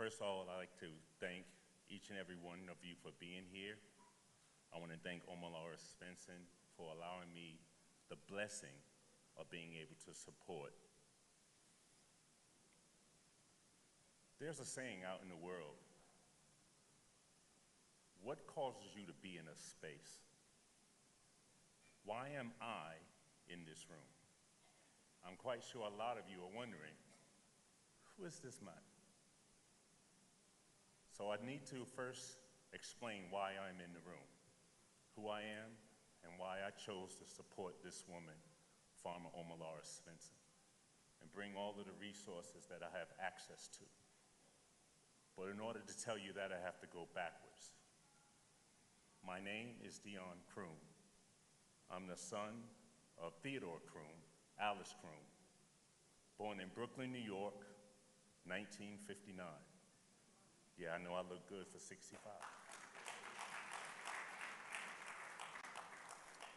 first of all, I'd like to thank each and every one of you for being here. I want to thank Omar Spencer for allowing me the blessing of being able to support. There's a saying out in the world, what causes you to be in a space? Why am I in this room? I'm quite sure a lot of you are wondering, who is this man? So I need to first explain why I'm in the room, who I am, and why I chose to support this woman, Farmer Omar Spencer, and bring all of the resources that I have access to. But in order to tell you that, I have to go backwards. My name is Dion Croom. I'm the son of Theodore Croom, Alice Croom, born in Brooklyn, New York, 1959. Yeah, I know I look good for 65.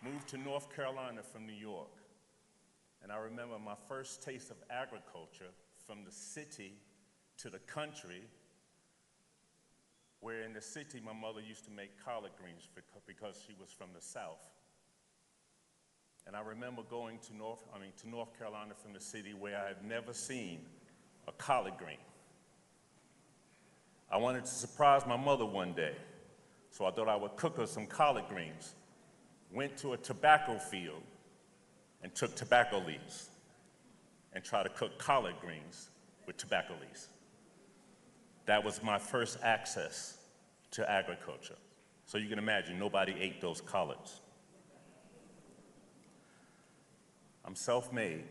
Moved to North Carolina from New York, and I remember my first taste of agriculture from the city to the country, where in the city my mother used to make collard greens because she was from the South. And I remember going to North Carolina from the city where I had never seen a collard green. I wanted to surprise my mother one day, so I thought I would cook her some collard greens. Went to a tobacco field and took tobacco leaves and tried to cook collard greens with tobacco leaves. That was my first access to agriculture. So you can imagine, nobody ate those collards. I'm self-made.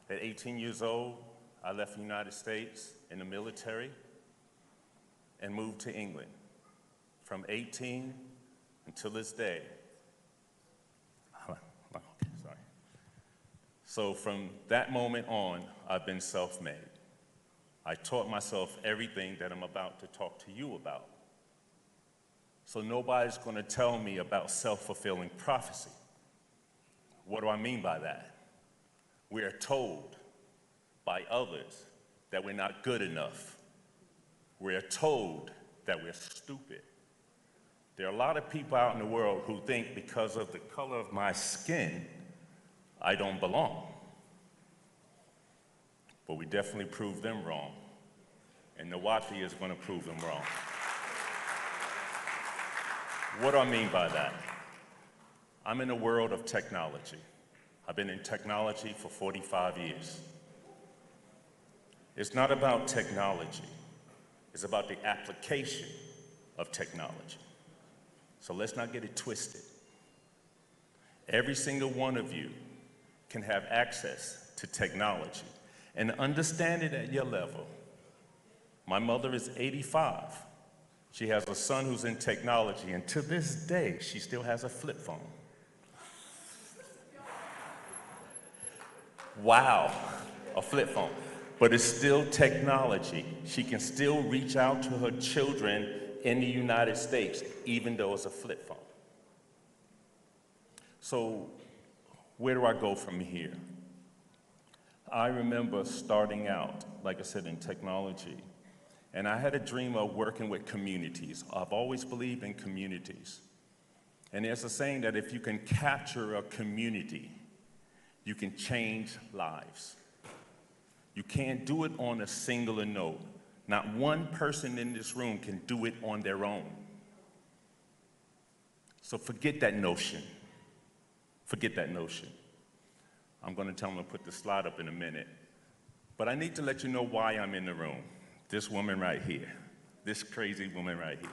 At 18 years old, I left the United States in the military and moved to England. From 18 until this day. Okay, sorry. So from that moment on, I've been self-made. I taught myself everything that I'm about to talk to you about. So nobody's going to tell me about self-fulfilling prophecy. What do I mean by that? We are told by others that we're not good enough. We're told that we're stupid. There are a lot of people out in the world who think because of the color of my skin, I don't belong. But we definitely proved them wrong. And NWAPDI is going to prove them wrong. What do I mean by that? I'm in a world of technology. I've been in technology for 45 years. It's not about technology. It's about the application of technology. So let's not get it twisted. Every single one of you can have access to technology and understand it at your level. My mother is 85. She has a son who's in technology, and to this day, she still has a flip phone. Wow, a flip phone. But it's still technology. She can still reach out to her children in the United States, even though it's a flip phone. So where do I go from here? I remember starting out, like I said, in technology, and I had a dream of working with communities. I've always believed in communities. And there's a saying that if you can capture a community, you can change lives. You can't do it on a singular note. Not one person in this room can do it on their own. So forget that notion. Forget that notion. I'm going to tell them to put the slide up in a minute. But I need to let you know why I'm in the room. This woman right here. This crazy woman right here.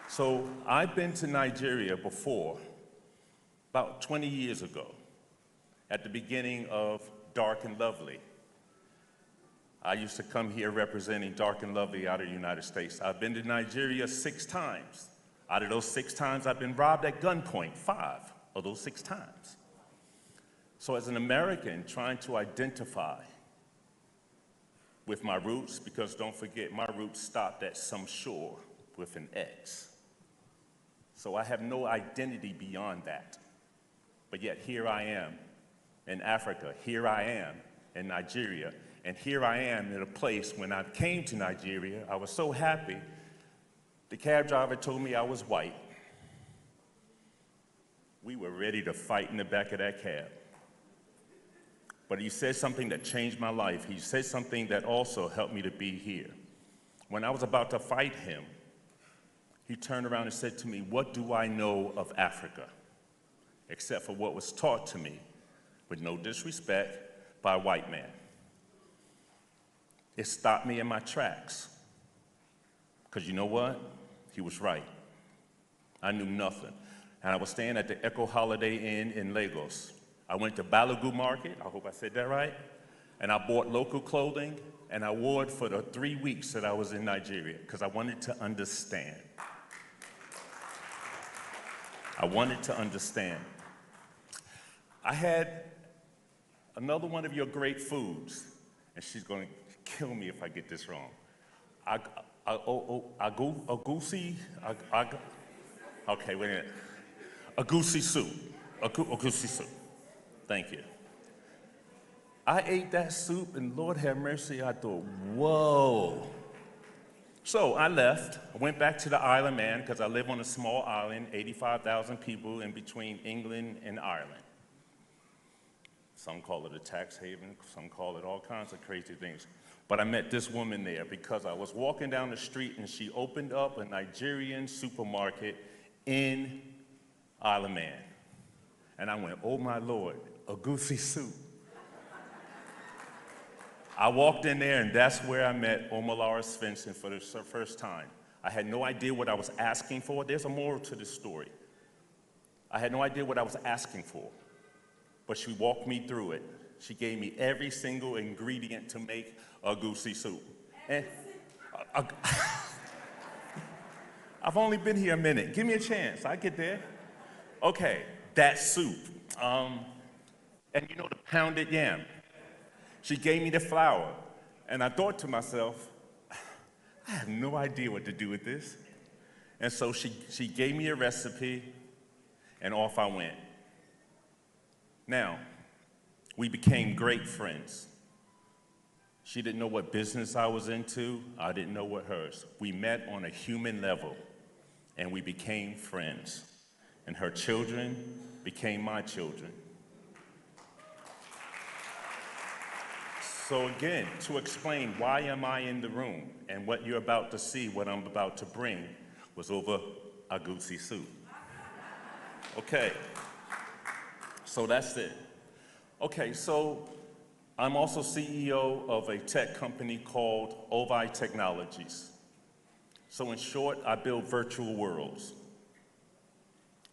So I've been to Nigeria before, about 20 years ago, at the beginning of Dark and Lovely. I used to come here representing Dark and Lovely out of the United States. I've been to Nigeria 6 times. Out of those 6 times, I've been robbed at gunpoint 5 of those 6 times. So as an American trying to identify with my roots, because don't forget, my roots stopped at some shore with an X. So I have no identity beyond that. But yet here I am in Africa, here I am in Nigeria, And here I am in a place, when I came to Nigeria, I was so happy. The cab driver told me I was white. We were ready to fight in the back of that cab. But he said something that changed my life. He said something that also helped me to be here. When I was about to fight him, he turned around and said to me, "What do I know of Africa?" Except for what was taught to me, with no disrespect, by a white man. It stopped me in my tracks. Because you know what? He was right. I knew nothing. And I was staying at the Echo Holiday Inn in Lagos. I went to Balogun Market, I hope I said that right, and I bought local clothing, and I wore it for the 3 weeks that I was in Nigeria, because I wanted to understand. I wanted to understand. I had another one of your great foods, and she's going to kill me if I get this wrong. Okay, wait a minute. Egusi soup. Egusi soup. Thank you. I ate that soup, and Lord have mercy, I thought, whoa. So I left. I went back to the Isle of Man, because I live on a small island, 85,000 people in between England and Ireland. Some call it a tax haven, some call it all kinds of crazy things. But I met this woman there because I was walking down the street and she opened up a Nigerian supermarket in Isle of Man. And I went, oh my Lord, egusi soup. I walked in there, and that's where I met Omolara Svensson for the first time. I had no idea what I was asking for. There's a moral to this story. I had no idea what I was asking for, but she walked me through it. She gave me every single ingredient to make egusi soup. And I've only been here a minute. Give me a chance. I get there. Okay, that soup. And you know the pounded yam. She gave me the flour, and I thought to myself, I have no idea what to do with this. And so she gave me a recipe, and off I went. Now, we became great friends. She didn't know what business I was into. I didn't know what hers. We met on a human level, and we became friends. And her children became my children. So again, to explain why am I in the room, and what you're about to see, what I'm about to bring, was over egusi soup. Okay, so that's it. Okay, so I'm also CEO of a tech company called OVI Technologies. So in short, I build virtual worlds.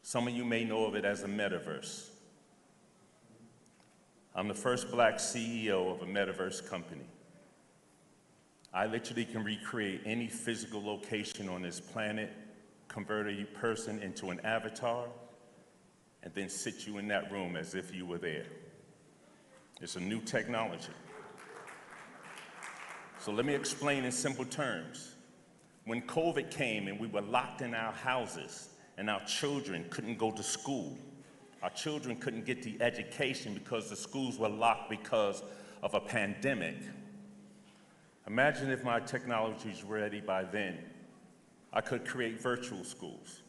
Some of you may know of it as a metaverse. I'm the first Black CEO of a metaverse company. I literally can recreate any physical location on this planet, convert a person into an avatar, and then sit you in that room as if you were there. It's a new technology. So let me explain in simple terms. When COVID came and we were locked in our houses and our children couldn't go to school, our children couldn't get the education because the schools were locked because of a pandemic. Imagine if my technologies were ready by then. I could create virtual schools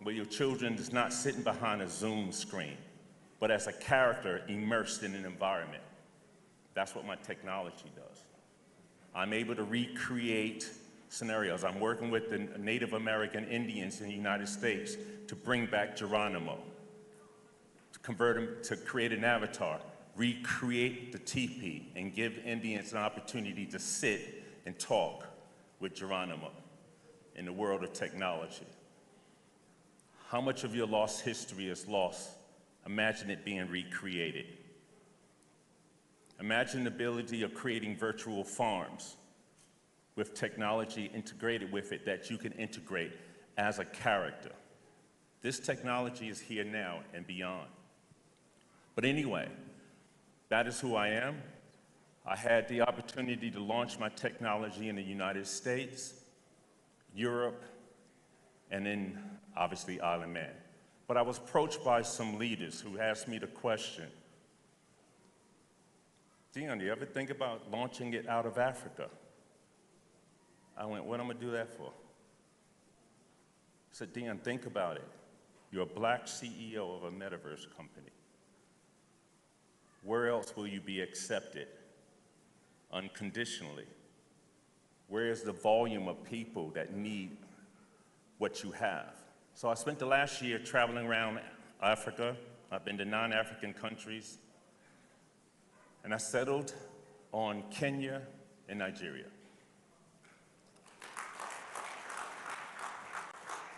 where your children is not sitting behind a Zoom screen, but as a character immersed in an environment. That's what my technology does. I'm able to recreate scenarios. I'm working with the Native American Indians in the United States to bring back Geronimo, to convert him, to create an avatar, recreate the teepee, and give Indians an opportunity to sit and talk with Geronimo in the world of technology. How much of your lost history is lost? Imagine it being recreated. Imagine the ability of creating virtual farms with technology integrated with it that you can integrate as a character. This technology is here now and beyond. But anyway, that is who I am. I had the opportunity to launch my technology in the United States, Europe, and in, obviously, Isle of Man. But I was approached by some leaders who asked me the question, Dion, do you ever think about launching it out of Africa? I went, what am I gonna do that for? He said, Dion, think about it. You're a black CEO of a metaverse company. Where else will you be accepted unconditionally? Where is the volume of people that need what you have? So I spent the last year traveling around Africa. I've been to 9 African countries. And I settled on Kenya and Nigeria.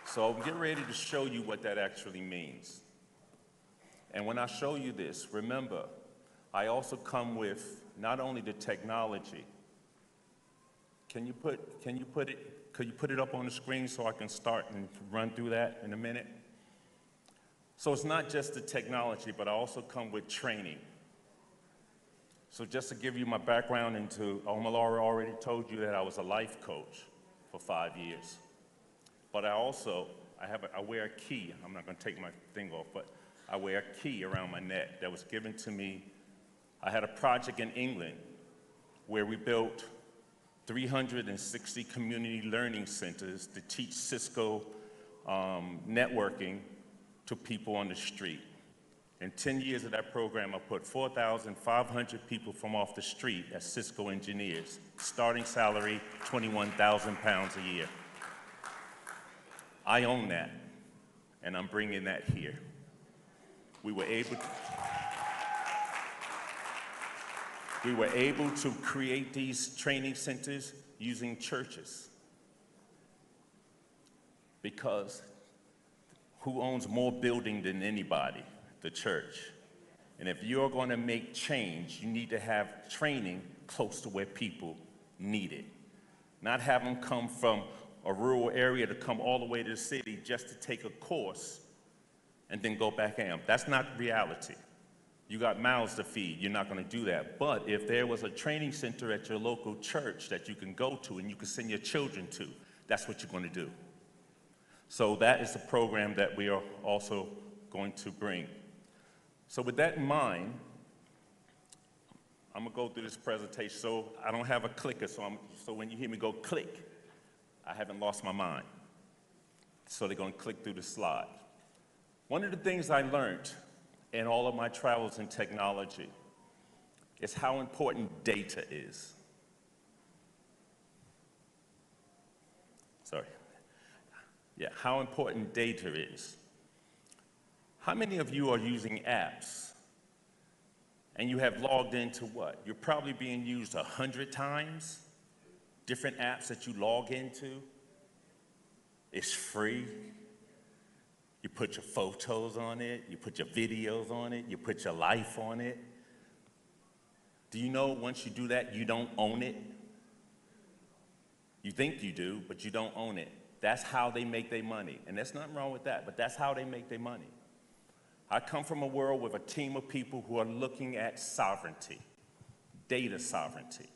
So I'm getting ready to show you what that actually means. And when I show you this, remember, I also come with not only the technology. Could you put it up on the screen so I can start and run through that in a minute? So it's not just the technology, but I also come with training. So just to give you my background into, Omalora already told you that I was a life coach for 5 years. But I wear a key. I'm not gonna take my thing off, but I wear a key around my neck that was given to me. I had a project in England where we built 360 community learning centers to teach Cisco networking to people on the street. In 10 years of that program, I put 4,500 people from off the street as Cisco engineers, starting salary, 21,000 pounds a year. I own that, and I'm bringing that here. We were able to create these training centers using churches. Because who owns more building than anybody? The church. And if you're going to make change, you need to have training close to where people need it. Not have them come from a rural area to come all the way to the city just to take a course and then go back in. That's not reality. You got mouths to feed, you're not going to do that. But if there was a training center at your local church that you can go to and you can send your children to, that's what you're going to do. So that is the program that we are also going to bring. So with that in mind, I'm gonna go through this presentation. So I don't have a clicker, so when you hear me go click, I haven't lost my mind. So they're gonna click through the slide. One of the things I learned in all of my travels in technology is how important data is. How important data is. How many of you are using apps and you have logged into what? You're probably being used 100 times, different apps that you log into. It's free. You put your photos on it, you put your videos on it, you put your life on it. Do you know once you do that, you don't own it? You think you do, but you don't own it. That's how they make their money. And there's nothing wrong with that, but that's how they make their money. I come from a world with a team of people who are looking at sovereignty, data sovereignty.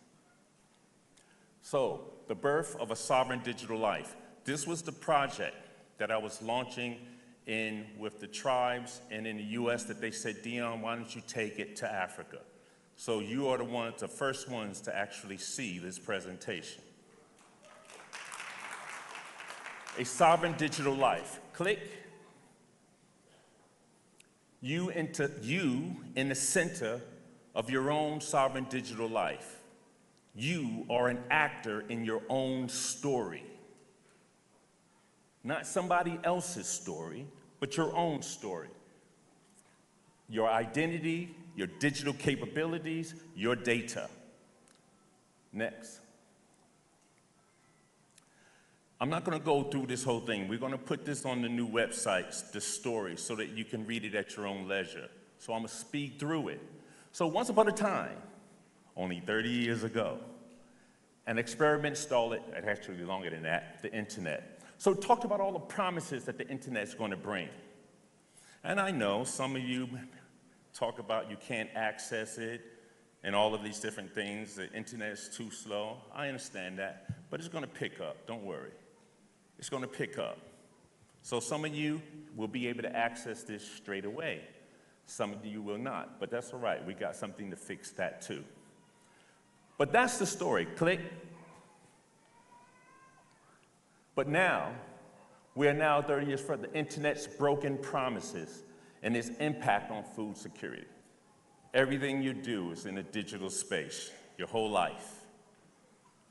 So, the birth of a sovereign digital life. This was the project that I was launching in with the tribes and in the US that they said, Dion, why don't you take it to Africa? So you are the first ones to actually see this presentation. A sovereign digital life. Click. You in the center of your own sovereign digital life. You are an actor in your own story. Not somebody else's story, but your own story. Your identity, your digital capabilities, your data. Next. I'm not going to go through this whole thing. We're going to put this on the new websites, this story, so that you can read it at your own leisure. So I'm going to speed through it. So once upon a time, only 30 years ago, an experiment started, actually longer than that, the internet. So it talked about all the promises that the internet is going to bring. And I know some of you talk about you can't access it and all of these different things. The internet is too slow. I understand that, but it's going to pick up. Don't worry. It's going to pick up. So some of you will be able to access this straight away. Some of you will not, but that's all right. We got something to fix that too. But that's the story, click. But now, we are now 30 years further. The internet's broken promises and its impact on food security. Everything you do is in a digital space, your whole life.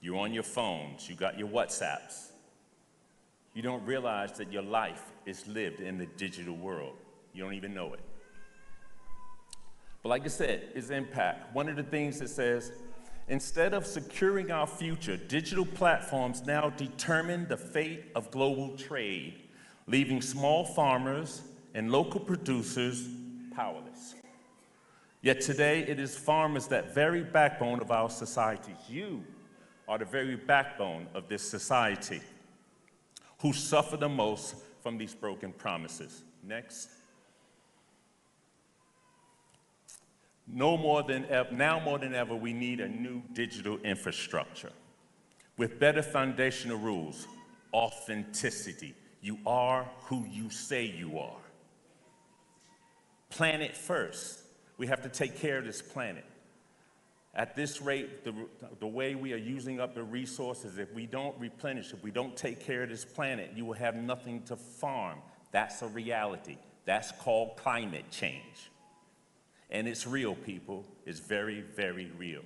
You're on your phones, you got your WhatsApps. You don't realize that your life is lived in the digital world. You don't even know it. But like I said, its impact. One of the things that says, instead of securing our future, digital platforms now determine the fate of global trade, leaving small farmers and local producers powerless. Yet today, it is farmers, that very backbone of our society. You are the very backbone of this society, who suffer the most from these broken promises. Next. Now more than ever, we need a new digital infrastructure with better foundational rules, authenticity. You are who you say you are. Planet first. We have to take care of this planet. At this rate, the way we are using up the resources, if we don't replenish, if we don't take care of this planet, you will have nothing to farm. That's a reality. That's called climate change. And it's real, people. It's very, very real.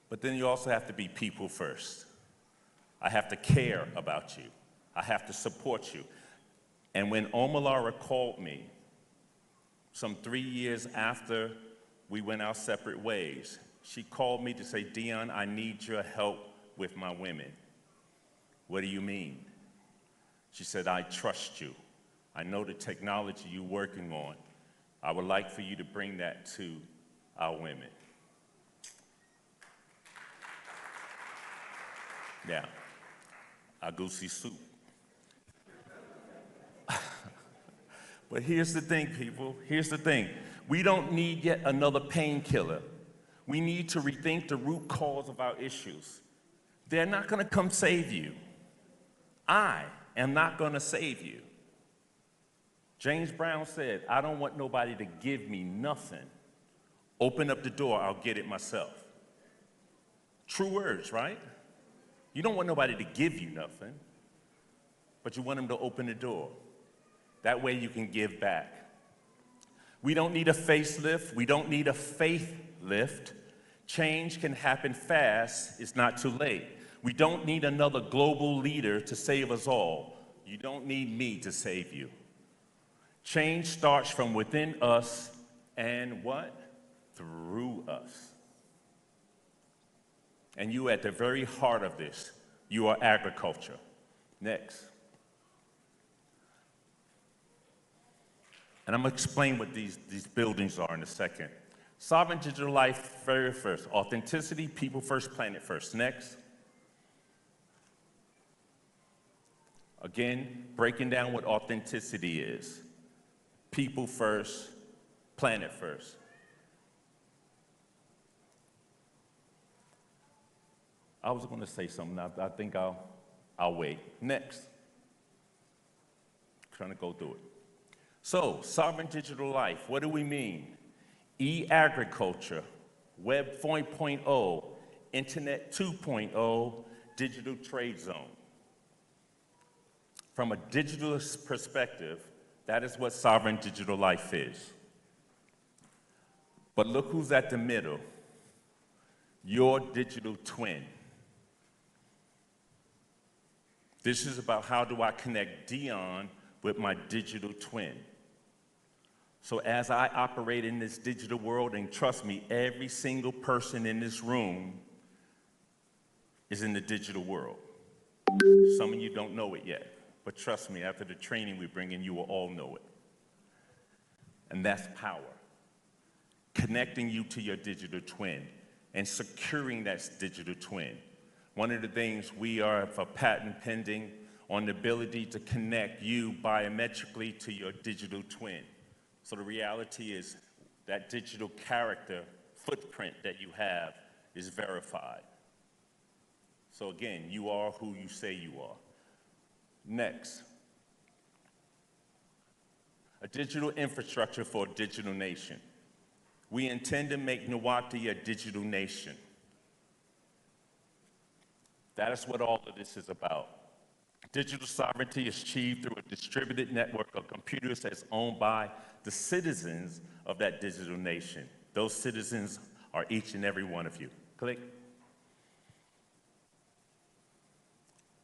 But then you also have to be people first. I have to care about you. I have to support you. And when Omalara called me, some 3 years after we went our separate ways, she called me to say, Dion, I need your help with my women. What do you mean? She said, I trust you. I know the technology you're working on. I would like for you to bring that to our women. Now, agusi soup. But here's the thing, people. Here's the thing. We don't need yet another painkiller. We need to rethink the root cause of our issues. They're not going to come save you. I am not going to save you. James Brown said, I don't want nobody to give me nothing. Open up the door, I'll get it myself. True words, right? You don't want nobody to give you nothing, but you want them to open the door. That way you can give back. We don't need a facelift. We don't need a faith lift. Change can happen fast. It's not too late. We don't need another global leader to save us all. You don't need me to save you. Change starts from within us and what? Through us. And you at the very heart of this. You are agriculture. Next. And I'm going to explain what these buildings are in a second. Sovereign digital life, very first. Authenticity, people first, planet first. Next. Again, breaking down what authenticity is. People first, planet first. I was going to say something. I think I'll wait. Next. Trying to go through it. So, sovereign digital life, what do we mean? E-agriculture, Web 4.0, Internet 2.0, digital trade zone. From a digitalist perspective, that is what sovereign digital life is. But look who's at the middle. Your digital twin. This is about how do I connect Dion with my digital twin. So as I operate in this digital world, and trust me, every single person in this room is in the digital world. Some of you don't know it yet, but trust me, after the training we bring in, you will all know it. And that's power. Connecting you to your digital twin and securing that digital twin. One of the things we are for patent pending on the ability to connect you biometrically to your digital twin. So the reality is that digital character footprint that you have is verified. So again, you are who you say you are. Next. A digital infrastructure for a digital nation. We intend to make NWAPDI a digital nation. That is what all of this is about. Digital sovereignty is achieved through a distributed network of computers that's owned by the citizens of that digital nation. Those citizens are each and every one of you. Click.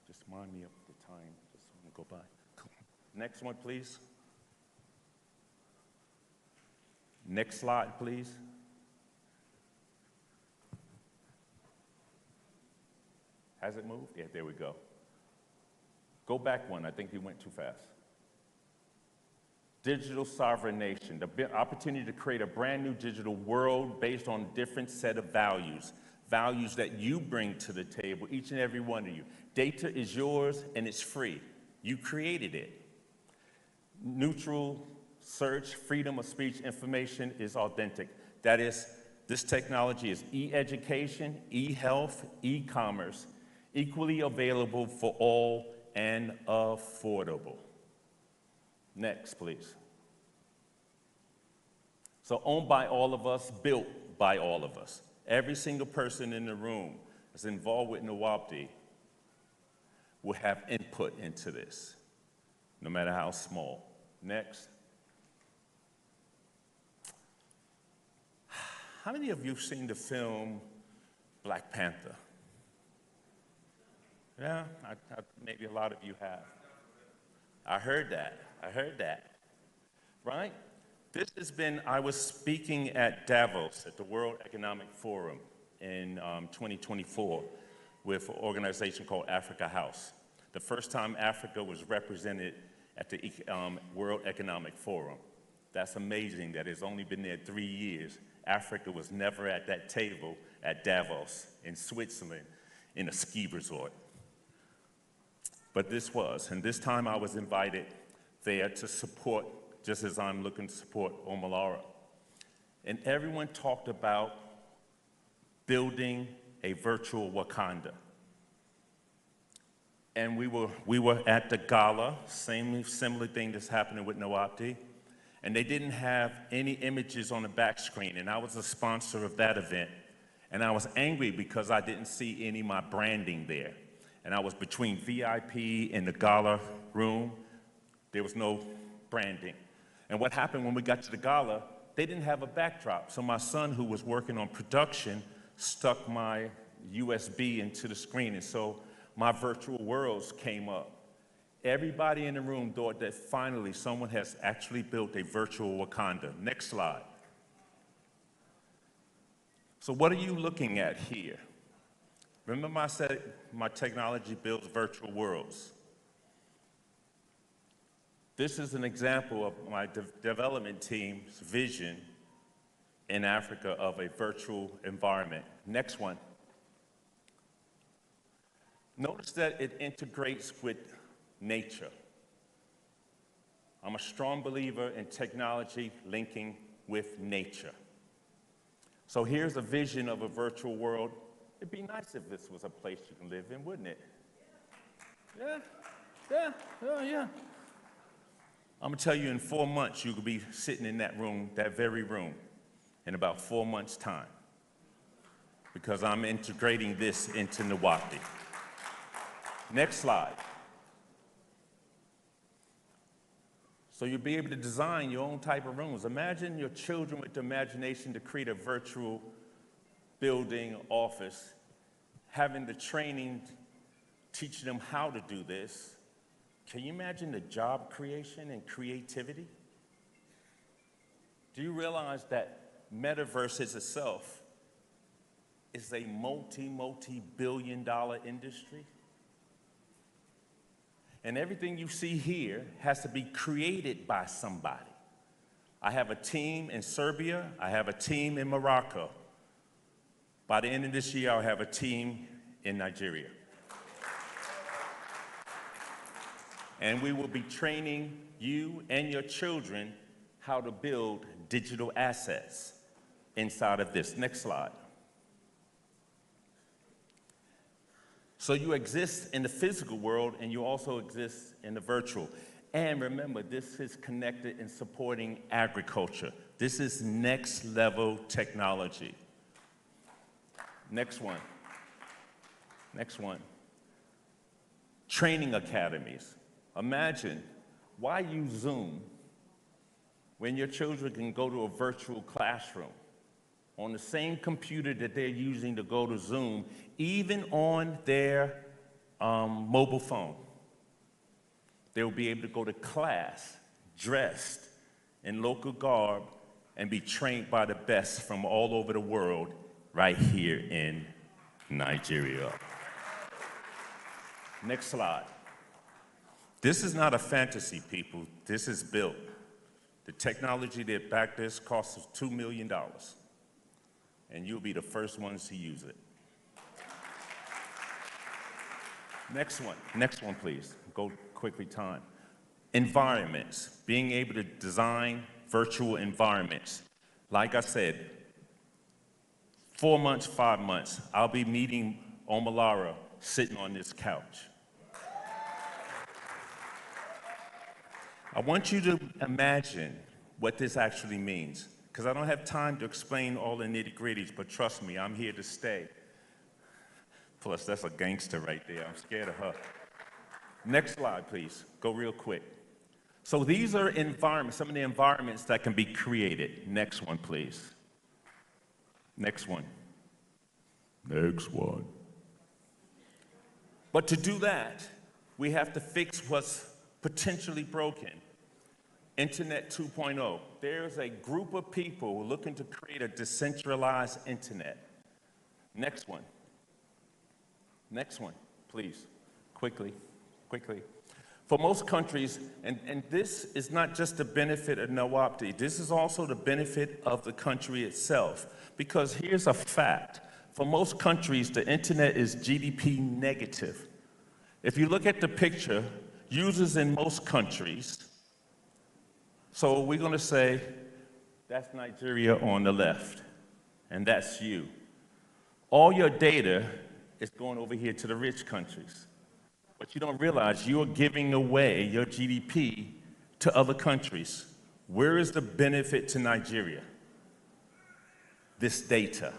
Just remind me of the time. Just want to go by. Cool. Next one, please. Next slide, please. Has it moved? Yeah, there we go. Go back one. I think you went too fast. Digital sovereign nation, the opportunity to create a brand new digital world based on a different set of values, values that you bring to the table, each and every one of you. Data is yours and it's free. You created it. Neutral search, freedom of speech, information is authentic. That is, this technology is e-education, e-health, e-commerce, equally available for all and affordable. Next, please. So owned by all of us, built by all of us. Every single person in the room that's involved with NWAPDI will have input into this, no matter how small. Next. How many of you have seen the film Black Panther? Yeah, maybe a lot of you have. I heard that, right? This has been, I was speaking at Davos, at the World Economic Forum in 2024 with an organization called Africa House. The first time Africa was represented at the World Economic Forum. That's amazing that it's only been there 3 years. Africa was never at that table at Davos in Switzerland in a ski resort. But this was, and this time I was invited there to support, just as I'm looking to support Omalara. And everyone talked about building a virtual Wakanda. And we were at the gala, similar thing that's happening with NWAPDI, and they didn't have any images on the back screen, and I was a sponsor of that event. And I was angry because I didn't see any of my branding there. And I was between VIP and the gala room. There was no branding. And what happened when we got to the gala, they didn't have a backdrop. So my son, who was working on production, stuck my USB into the screen. And so my virtual worlds came up. Everybody in the room thought that finally someone has actually built a virtual Wakanda. Next slide. So what are you looking at here? Remember I said my technology builds virtual worlds. This is an example of my development team's vision in Africa of a virtual environment. Next one. Notice that it integrates with nature. I'm a strong believer in technology linking with nature. So here's a vision of a virtual world. It'd be nice if this was a place you can live in, wouldn't it? Yeah. I'm gonna tell you in 4 months, you could be sitting in that room, that very room, in about 4 months' time, because I'm integrating this into NWAPDI. Next slide. So you'll be able to design your own type of rooms. Imagine your children with the imagination to create a virtual building, office, having the training, teaching them how to do this. Can you imagine the job creation and creativity? Do you realize that metaverse itself is a multi-billion-dollar industry? And everything you see here has to be created by somebody. I have a team in Serbia, I have a team in Morocco. By the end of this year, I'll have a team in Nigeria. And we will be training you and your children how to build digital assets inside of this. Next slide. So you exist in the physical world and you also exist in the virtual. And remember, this is connected in supporting agriculture. This is next level technology. Next one. Next one. Training academies. Imagine, why use Zoom when your children can go to a virtual classroom on the same computer that they're using to go to Zoom, even on their mobile phone? They'll be able to go to class dressed in local garb and be trained by the best from all over the world right here in Nigeria. Next slide. This is not a fantasy, people. This is built. The technology that backed this cost us $2 million, and you'll be the first ones to use it. Next one, please. Go quickly, time. Environments, being able to design virtual environments. Like I said, 4 months, 5 months, I'll be meeting Omalara sitting on this couch. I want you to imagine what this actually means, because I don't have time to explain all the nitty-gritties, but trust me, I'm here to stay. Plus, that's a gangster right there. I'm scared of her. Next slide, please. Go real quick. So these are environments, some of the environments that can be created. Next one, please. Next one. Next one. But to do that, we have to fix what's potentially broken. Internet 2.0. There's a group of people looking to create a decentralized internet. Next one. Next one, please. Quickly. For most countries, and this is not just the benefit of NWAPDI, this is also the benefit of the country itself. Because here's a fact. For most countries, the internet is GDP negative. If you look at the picture, users in most countries, so we're going to say that's Nigeria on the left, and that's you. All your data is going over here to the rich countries. But you don't realize you are giving away your GDP to other countries. Where is the benefit to Nigeria? This data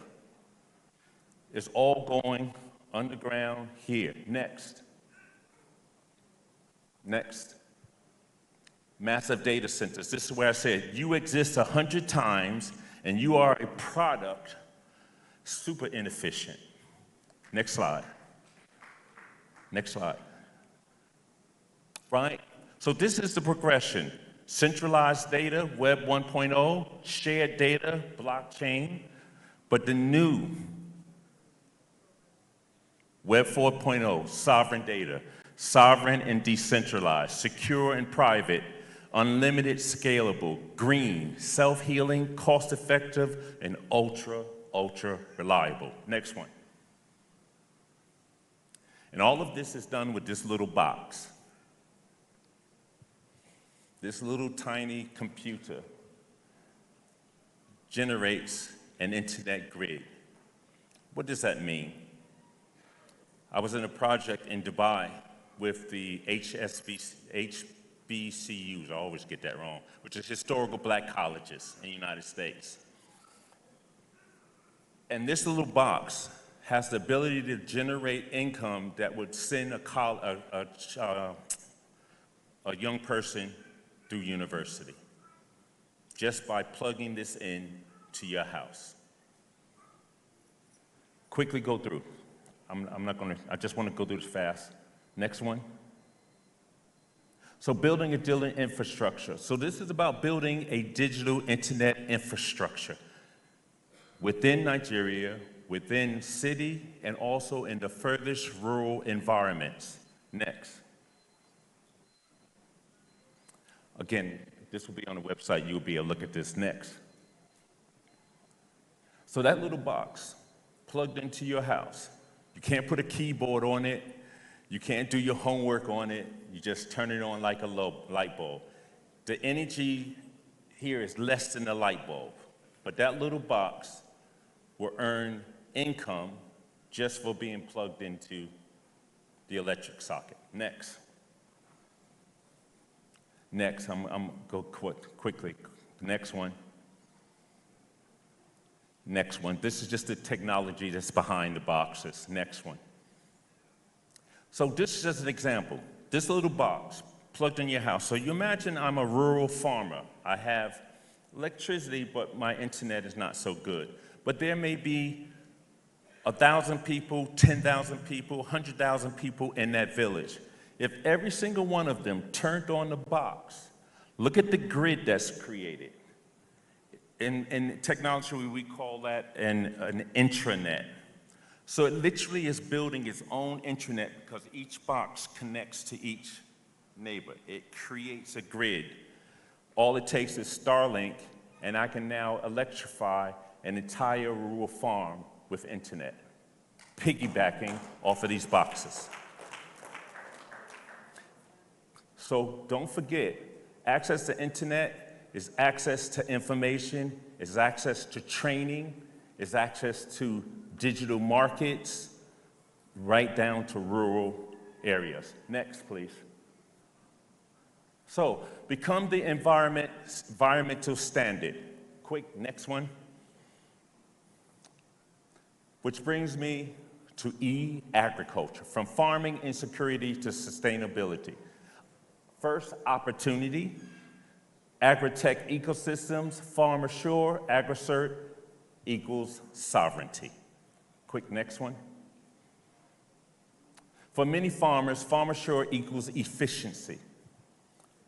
is all going underground here. Next. Massive data centers. This is where I said you exist 100 times and you are a product super inefficient. Next slide. Right? So this is the progression. Centralized data, Web 1.0, shared data, blockchain, but the new Web 4.0, sovereign data, sovereign and decentralized, secure and private, unlimited, scalable, green, self-healing, cost-effective, and ultra reliable. Next one. And all of this is done with this little box. This little tiny computer generates an internet grid. What does that mean? I was in a project in Dubai with the HBCUs, I always get that wrong, which is historical black colleges in the United States. And this little box has the ability to generate income that would send a young person through university, just by plugging this in to your house. Quickly go through. I just want to go through this fast. Next one. So building a digital infrastructure. So this is about building a digital internet infrastructure within Nigeria, within city, and also in the furthest rural environments. Next. Again, this will be on the website. You'll be able to look at this next. So that little box plugged into your house, you can't put a keyboard on it. You can't do your homework on it. You just turn it on like a light bulb. The energy here is less than a light bulb, but that little box will earn income just for being plugged into the electric socket. Next. I'm go quickly. Next one. This is just the technology that's behind the boxes. Next one. So this is just an example. This little box plugged in your house. So you imagine I'm a rural farmer. I have electricity, but my internet is not so good. But there may be 1,000 people, 10,000 people, 100,000 people in that village. If every single one of them turned on the box, look at the grid that's created. In technology, we call that an intranet. So it literally is building its own intranet because each box connects to each neighbor. It creates a grid. All it takes is Starlink, and I can now electrify an entire rural farm with internet, piggybacking off of these boxes. So don't forget, access to internet is access to information, is access to training, is access to digital markets, right down to rural areas. Next, please. So, become the environmental standard. Quick, next one. Which brings me to agriculture, from farming insecurity to sustainability. First, opportunity. Agri-tech ecosystems, farmer sure, AgriCert equals sovereignty. Quick, next one. For many farmers, farmer sure equals efficiency.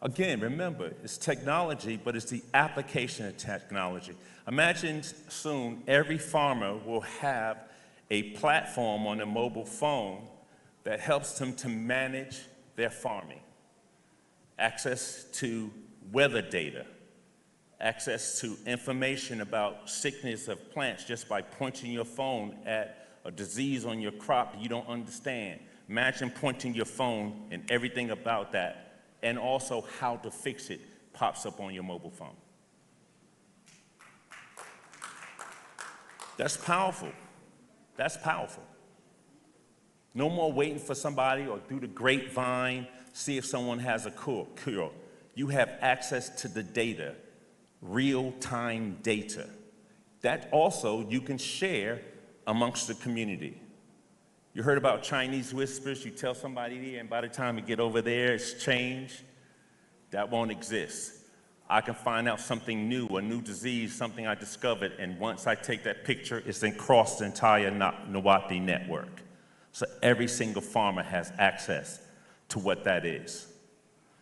Again, remember, it's technology, but it's the application of technology. Imagine soon every farmer will have a platform on a mobile phone that helps them to manage their farming. Access to weather data, access to information about sickness of plants just by pointing your phone at a disease on your crop that you don't understand. Imagine pointing your phone and everything about that, and also how to fix it pops up on your mobile phone. That's powerful. That's powerful. No more waiting for somebody or through the grapevine, see if someone has a cure. You have access to the data, real-time data. That also you can share amongst the community. You heard about Chinese whispers, you tell somebody there, and by the time you get over there, it's changed. That won't exist. I can find out something new, a new disease, something I discovered, and once I take that picture, it's across the entire NWAPDI network. So every single farmer has access to what that is.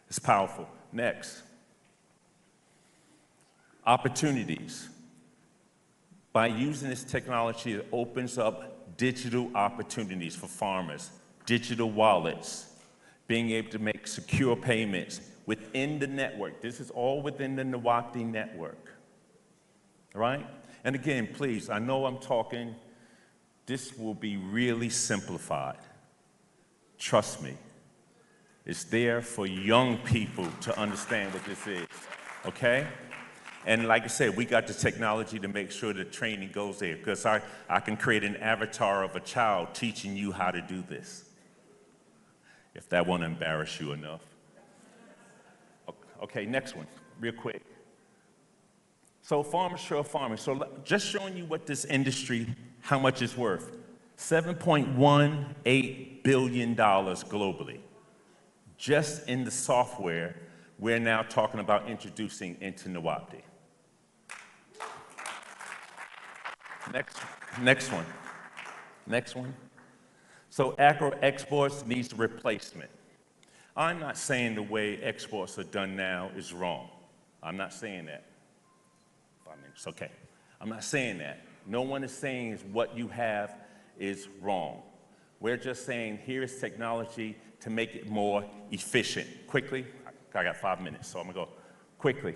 It's powerful. Next. Opportunities. By using this technology, it opens up digital opportunities for farmers, digital wallets, being able to make secure payments within the network. This is all within the NWAPDI network, right? And again, please, I know I'm talking, this will be really simplified. Trust me. It's there for young people to understand what this is, okay? And like I said, we got the technology to make sure the training goes there, because I can create an avatar of a child teaching you how to do this, if that won't embarrass you enough. Okay, next one, real quick. So farmer sure farming. So just showing you what this industry, how much it's worth. $7.18 billion globally. Just in the software we're now talking about introducing into NWAPDI. Next one. So agro exports needs replacement. I'm not saying the way exports are done now is wrong. I'm not saying that. 5 minutes, okay. I'm not saying that. No one is saying what you have is wrong. We're just saying here is technology to make it more efficient. Quickly, I got 5 minutes, so I'm gonna go quickly.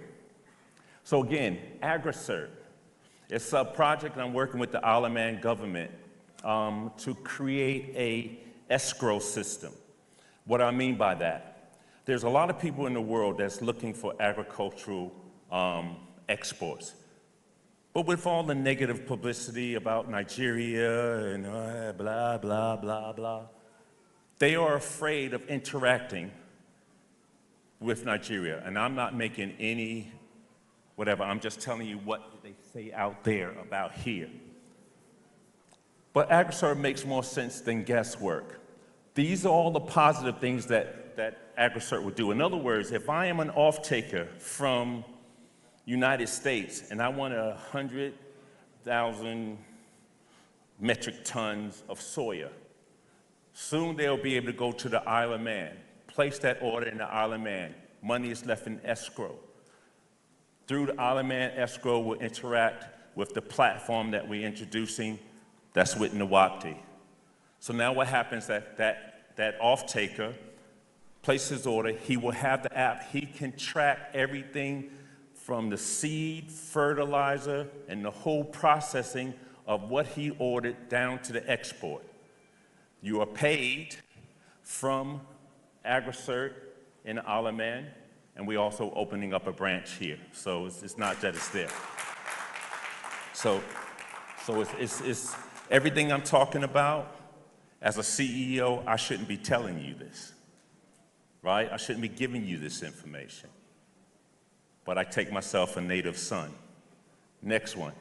So again, AgriCert. It's a project I'm working with the Isle of Man government to create a escrow system. What I mean by that, there's a lot of people in the world that's looking for agricultural exports. But with all the negative publicity about Nigeria and blah, blah, blah, blah, they are afraid of interacting with Nigeria. And I'm not making any whatever, I'm just telling you what they say out there about here. But AgriCert makes more sense than guesswork. These are all the positive things that AgriCert would do. In other words, if I am an off-taker from United States and I want 100,000 metric tons of soya, soon they'll be able to go to the Isle of Man, place that order in the Isle of Man. Money is left in escrow. Through the Isle of Man, escrow will interact with the platform that we're introducing, that's with NWAPDI. So now what happens that off-taker places his order, he will have the app, he can track everything from the seed, fertilizer, and the whole processing of what he ordered down to the export. You are paid from AgriCert in the Isle of Man, and we're also opening up a branch here. So it's not that it's there. So it's everything I'm talking about. As a CEO, I shouldn't be telling you this, right? I shouldn't be giving you this information. But I take myself a native son. Next one.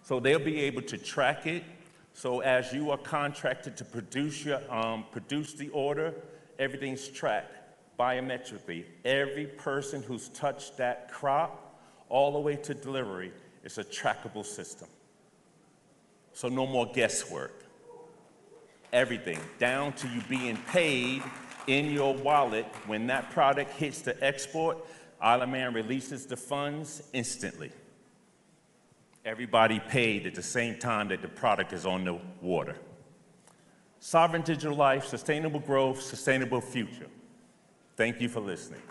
So they'll be able to track it. So as you are contracted to produce the order, everything's tracked biometrically. Every person who's touched that crop, all the way to delivery, is a trackable system. So no more guesswork. Everything, down to you being paid in your wallet. When that product hits the export, Isle of Man releases the funds instantly. Everybody paid at the same time that the product is on the water. Sovereign digital life, sustainable growth, sustainable future. Thank you for listening.